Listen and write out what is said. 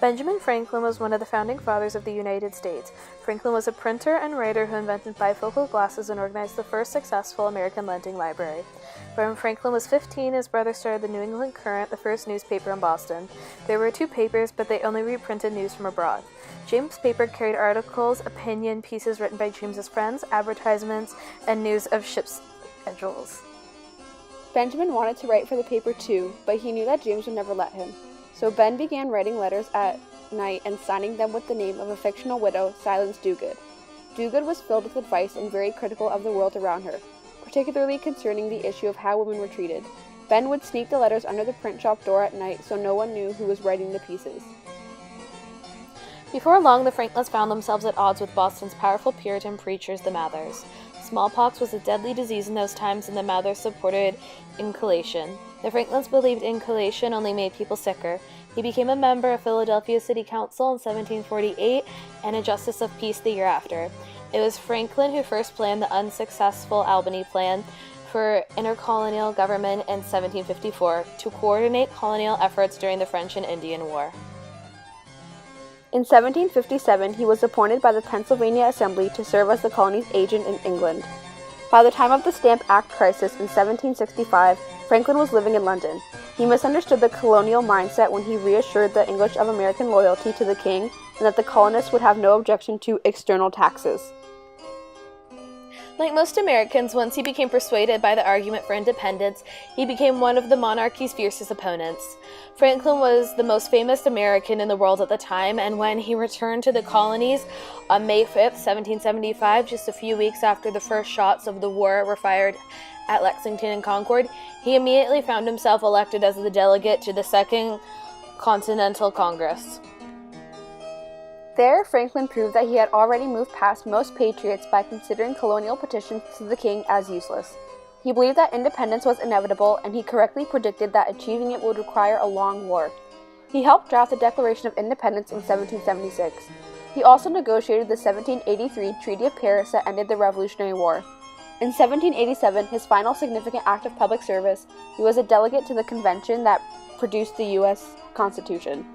Benjamin Franklin was one of the founding fathers of the United States. Franklin was a printer and writer who invented bifocal glasses and organized the first successful American lending library. When Franklin was 15, his brother started the New England Courant, the first newspaper in Boston. There were 2 papers, but they only reprinted news from abroad. James' paper carried articles, opinion pieces written by James's friends, advertisements, and news of ship's schedules. Benjamin wanted to write for the paper too, but he knew that James would never let him. So Ben began writing letters at night and signing them with the name of a fictional widow, Silence Dogood. Dogood was filled with advice and very critical of the world around her, particularly concerning the issue of how women were treated. Ben would sneak the letters under the print shop door at night so no one knew who was writing the pieces. Before long, the Franklins found themselves at odds with Boston's powerful Puritan preachers, the Mathers. Smallpox was a deadly disease in those times, and the Mathers supported inculation. The Franklins believed inculation only made people sicker. He became a member of Philadelphia City Council in 1748 and a Justice of Peace the year after. It was Franklin who first planned the unsuccessful Albany Plan for intercolonial government in 1754 to coordinate colonial efforts during the French and Indian War. In 1757, he was appointed by the Pennsylvania Assembly to serve as the colony's agent in England. By the time of the Stamp Act crisis in 1765, Franklin was living in London. He misunderstood the colonial mindset when he reassured the English of American loyalty to the king and that the colonists would have no objection to external taxes. Like most Americans, once he became persuaded by the argument for independence, he became one of the monarchy's fiercest opponents. Franklin was the most famous American in the world at the time, and when he returned to the colonies on May 5th, 1775, just a few weeks after the first shots of the war were fired at Lexington and Concord, he immediately found himself elected as the delegate to the Second Continental Congress. There, Franklin proved that he had already moved past most patriots by considering colonial petitions to the king as useless. He believed that independence was inevitable, and he correctly predicted that achieving it would require a long war. He helped draft the Declaration of Independence in 1776. He also negotiated the 1783 Treaty of Paris that ended the Revolutionary War. In 1787, his final significant act of public service, he was a delegate to the convention that produced the U.S. Constitution.